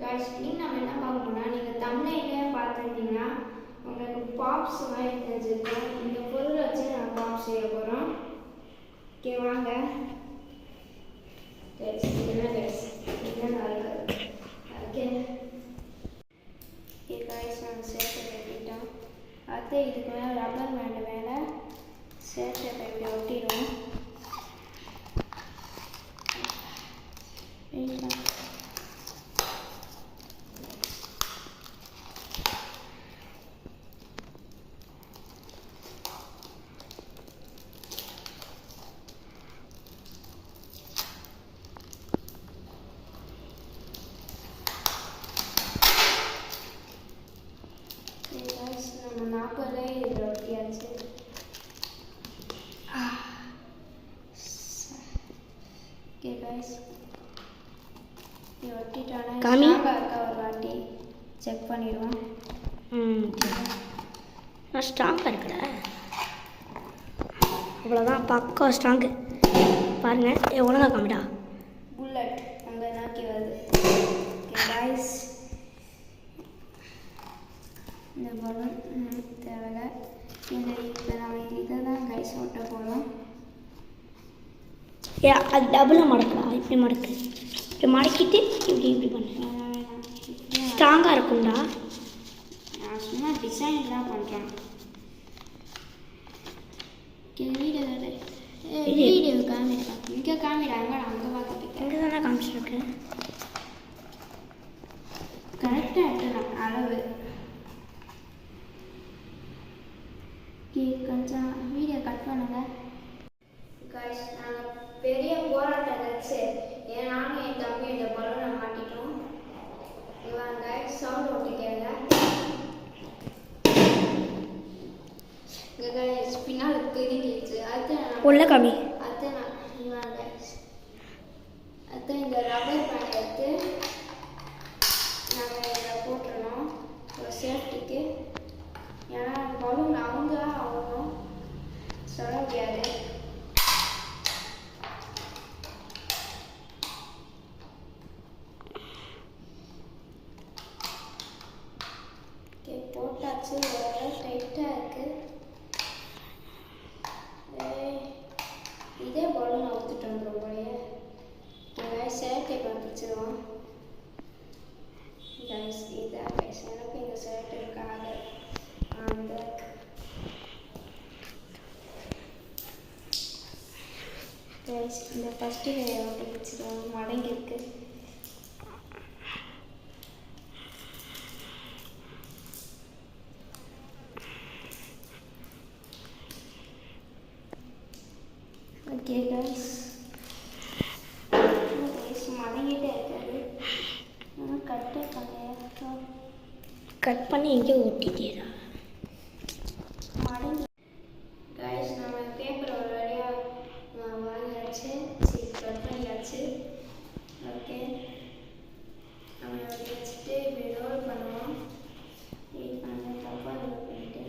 Guys இன்னைக்கு நம்ம என்ன பார்க்க போறோம்னா நீங்க thumbnail-ல பார்த்திருந்தீங்கன்னா உங்களுக்கு பாப்ஸ் மாதிரி தெரிஞ்சிருக்கும். இந்த பொருளை வச்சு நான் பாப்ஸ் செய்ய போறோம். ஓகே வாங்க. गाइस என்ன गाइस இதுதான் இருக்கு. ஓகே ये गाइस நான் சேர்த்து வைக்கிறேன். அடுத்து இதுக்கு மேல ரப்பர் பேண்ட் மேல சேர்த்து இப்படி ஒட்டிடுவோம். Okay guys, ये ஒட்டிட்டானே ஸ்ட்ராங்கா இருக்கா ஒரு வாட்டி செக் பண்ணிடுவோம். நான் ஸ்ட்ராங்காக இருக்குடா, அவ்வளோதான் பக்கா ஸ்ட்ராங்கு. பாருங்கள் ஒழுங்கா காமிடா, புல்லட் அங்கே நாக்கி வருது. ஓகே கைஸ், இந்த பலூன் தேவையில்லை. இப்போ நம்ம இதை தான் கைஸ் ஒட்ட போகிறோம். அது டபுளாக மடக்கலாம், இப்படி மடக்கு, இப்படி மடக்கிட்டு இப்படி இப்படி பண்ண ஸ்ட்ராங்காக இருக்கும்டா. நான் சும்மா டிசைன் தான் பண்ணுறேன். வீடியோ காமிடா, இங்கே காமிடா, அங்கே பார்த்துட்டு இங்கே தானே காமிச்சிருக்கு. கரெக்டாக எடுத்துடலாம் அளவு. கொஞ்சம் வீடியோ கட் பண்ணுங்க காய்ஸ். நாங்கள் பெரிய போராட்டம் வச்சு நானும் என் தம்பி இந்த பலூனை மாட்டிட்டோம். இவங்க சவுண்ட் ஓட்டிக்கங்க. பின்னால் பிரிஞ்சிச்சு. உள்ள காமி. அதுதான் இவங்க அதுதான் இந்த ரப்பர் பேண்ட் எடுத்து நாங்கள் இதில் போட்டுருணும் ஒரு சேஃப்டிக்கு. ஏன்னா பலூன் அவங்க ஆகணும், சொல்ல முடியாது. ஓகே போட்டாச்சு. ஓரளவு டைட்டாக இருக்குது. இதே பலூன் அவுத்துட்டு வந்துடும் போலயே. கைஸ் சேட்டை பார்த்துச்சிருவோம். கைஸ் இதான் கைஸ் எனக்கு இந்த சேட்டை இருக்காது. அந்த கைஸ் இந்த ஃபஸ்ட்டு ஓட்டி வச்சுருவோம். மடங்கிருக்கு. ஓகே கைஸ், மடங்கிட்டே இருக்காது. கட் பண்ணி எங்கேயோ ஒட்டிட்டேடா மடங்கி. கைஸ் நம்ம பேப்பர் ஒரு வழியாக வாங்கியாச்சு, கட் பண்ணியாச்சு. ஓகே நம்ம இப்படி வச்சுட்டு இப்படி ரோல் பண்ணுவோம். இது பண்ண தப்பாக ரோல் பண்ணிட்டு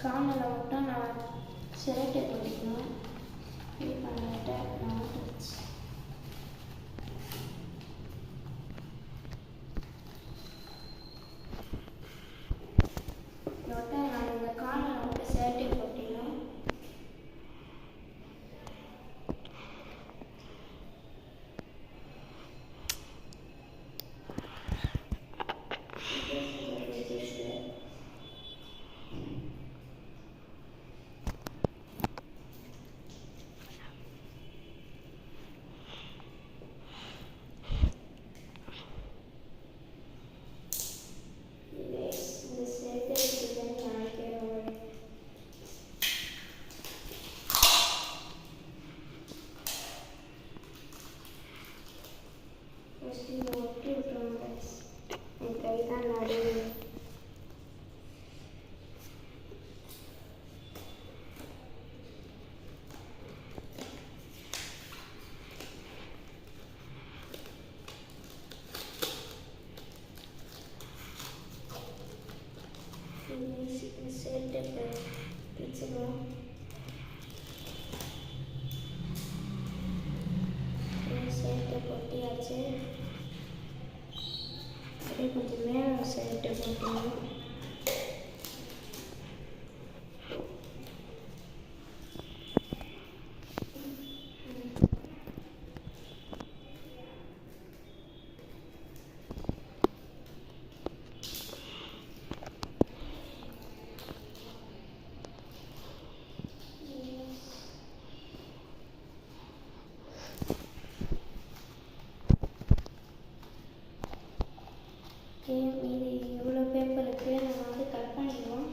காமில் மட்டும் நான் சிரட்டை பிடிக்கணும். இது பண்ணிட்டு நான் வச்சு நான் இந்த காமில் மட்டும் சிரட்டை போட்டினோம். பண்ணிக்கணும். மீதி இவ்வளோ பேப்பர் இருக்குது, நம்ம வந்து கட் பண்ணிடுவோம்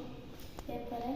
பேப்பரை.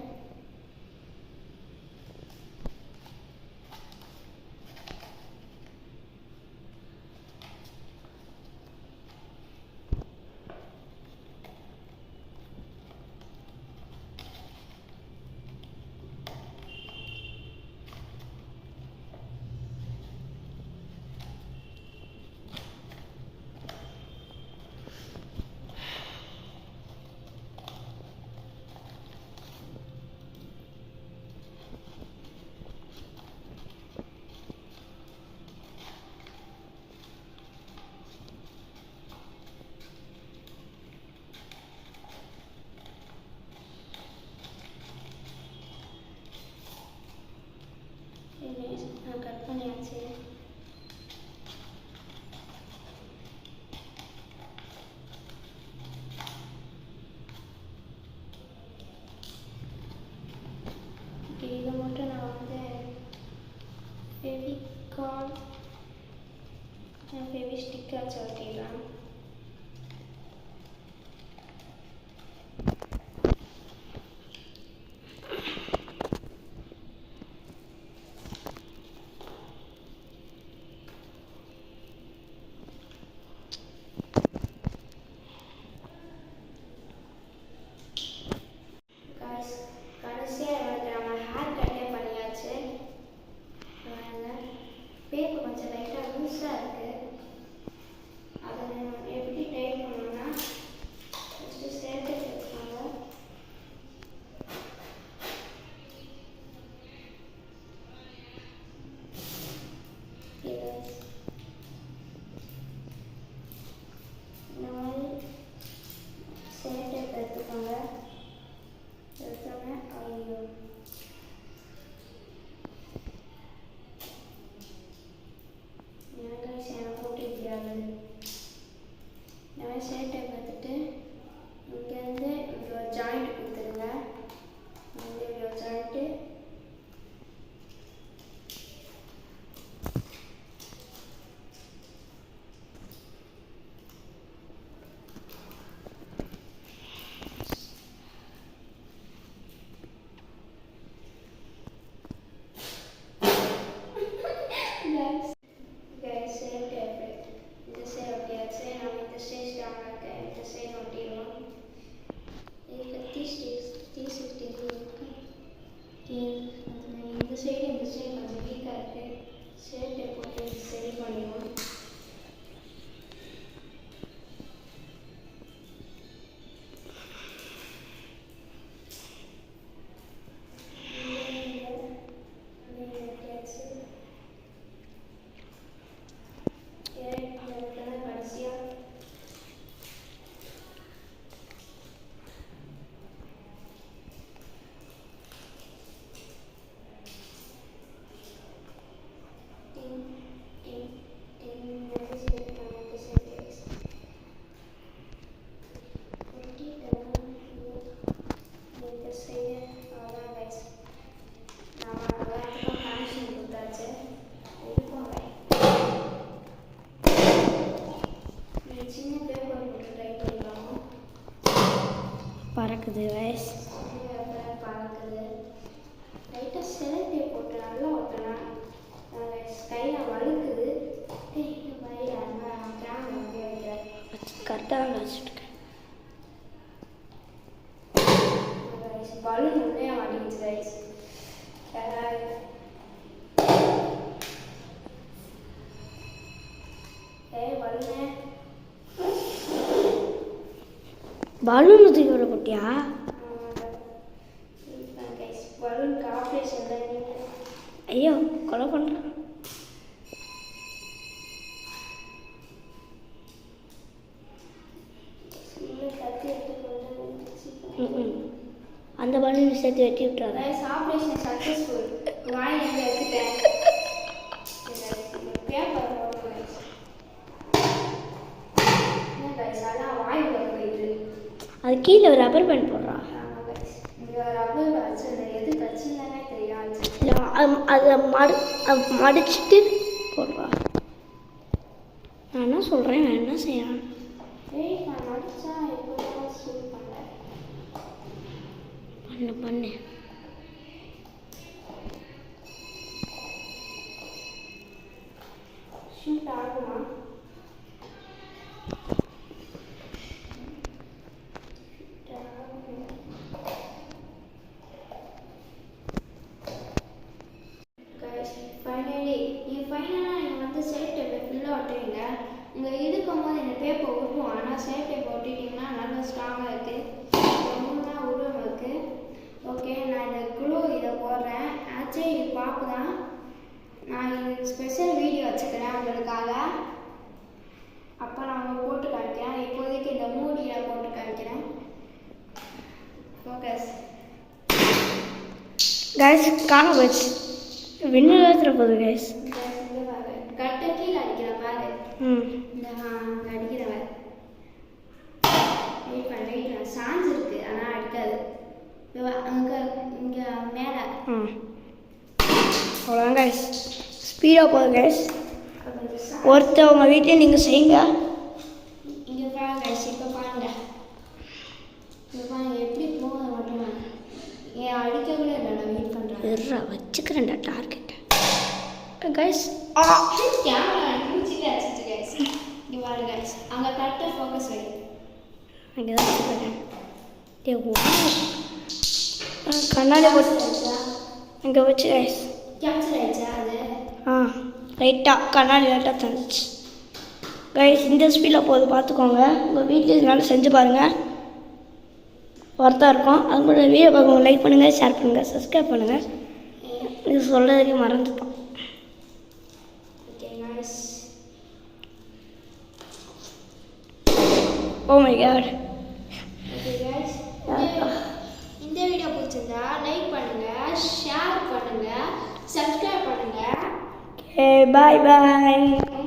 நான் கட் பண்ணியாச்சு. இதை மட்டும் நான் வந்து ஃபெவிகால் ஃபெவி ஸ்டிக்கர் சொல்லிடலாம். கடைசியாக எனக்கு நம்ம ஹேர் கட்டே பண்ணியாச்சு. பேப்பர் கொஞ்சம் லைட்டாக லூஸாக இருக்குது. அதை எப்படி டைட் பண்ணணும்னா ஃபஸ்ட்டு சேர்த்து வச்சுக்கோங்க. இந்த மாதிரி சேர்த்து எடுத்துக்கோங்க. எடுத்தோடனே ஐயோ எனக்கு போட்டு முடியாது. இந்த மாதிரி சேர்ட்டை பார்த்துட்டு இங்கேருந்து இப்படி ஒரு ஜாயிண்ட் கொடுத்துருங்க. இங்கே இப்படி ஒரு ஜாயிண்ட்டு, இந்த சைடு கொஞ்சம் வீக்காக இருக்குது. ஷேர்ட்டை போட்டு சரி பண்ணிடுவோம். கடைசியாக பறக்குது வயசு. பறக்குது. லைட்டாக செலக்டே போட்டு நல்லா ஓட்டலாம். கையில் வழுக்குது. கரெக்டாக தான் வச்சுருக்கேன். பலூன் உள்ளே மாட்டிக்கிச்சு கைஸ். பலூன் தூக்கி விட போட்டியா? Balloon corporation. ஐயோ கொலை பண்ணுறேன். கத்தி எடுத்து அதையும் சேர்த்து வெட்டி விட்டுறாங்க. Guys operation successful. வாய் எங்க எடுத்துட்டேன். பேப்பர் போடுங்க கைஸ். என்ன கைஸ் அதான் வாய் உள்ள போயிடுது. அது கீழே ஒரு ரப்பர் பேண்ட் போடுறா. ஆமா கைஸ். இங்க ரப்பர் வச்சு எது கச்சினே தெரியாது. அதை மடிச்சிட்டு போடுறா. நான் என்ன சொல்கிறேன், நான் என்ன செய்யறேன்? ஏய் நான் மடிச்சா எப்போ ஷூட் பண்ணேன். பண்ணு ஷூட் ஆகுமா? ஃபைனலாக நீங்கள் வந்து சேஃப் டேப்பை ஃபுல்லாக ஒட்டுவீங்க. உங்கள் இழுக்கும் போது இந்த பேப்பர் உருவும். ஆனால் சேஃப் டேப்பை ஒட்டிட்டிங்கன்னா நல்லா ஸ்ட்ராங்காக இருக்குது. ரொம்ப உருவம் இருக்குது. ஓகே நான் இந்த குளூ இதை போடுறேன். ஆக்சுவலி இது பாப்பு தான். நான் இது ஸ்பெஷல் வீடியோ வச்சுக்கிறேன் உங்களுக்காக. அப்போ நான் உங்களுக்கு போட்டு காமிக்கிறேன். இப்போதைக்கு இந்த மூடியில் போட்டு காமிக்கிறேன். ஃபோக்கஸ் கைஸ் காண போச்சு. வின்னர் ஏற்றுற போகுது கைஸ். கட்டை கீழே அடிக்கிற பாரு. இந்த அடிக்கிறவன் வெயிட் பண்ண சான்ஸ் இருக்கு ஆனால் அடிக்காது. அங்கே இங்கே மேலே அவ்வளோதான் கைஸ். ஸ்பீடாக போகுது கைஸ். ஒருத்தவங்க வீட்லேயும் நீங்கள் செய்யுங்க. இங்கே பாருங்க கைஸ். இப்போ பாருங்க இப்போ பாருங்க எப்படி போகுது மட்டும். ஏன் அடிக்க கூட இல்லை. நான் வெயிட் பண்ணுறேன். வச்சுக்கிறேன்டா டார்கெட் கைஸ். கேமரா முடிச்சுட்டு அடிச்சிட்டு கைஸ். இங்கே பாருங்க கைஸ். அங்கே கரெக்டாக ஃபோக்கஸ் வை. அங்கே தான் வச்சுக்கிறேன். கண்ணாடி போட்டு அங்கே வச்சு கைஸ். கேப்சர் ஆயிடுச்சா அது? லைட்டாக கண்ணாடி லைட்டாக தந்துச்சு கைஸ். இந்த ஸ்பீடில் போகுது பார்த்துக்கோங்க. உங்கள் வீட்டில் இதனால செஞ்சு பாருங்கள். ஒர்த்தாக இருக்கும். அது கூட வீடியோ பார்க்க லைக் பண்ணுங்கள், ஷேர் பண்ணுங்கள், சப்ஸ்கிரைப் பண்ணுங்கள். இது சொல்கிறதுக்கே மறந்துட்டோம். Okay nice. Oh my god. Okay guys. இந்த வீடியோ பிடிச்சிருந்தா லைக் பண்ணுங்கள், ஷேர் பண்ணுங்கள், சப்ஸ்கிரைப் பண்ணுங்கள். ஓகே பாய் பாய்.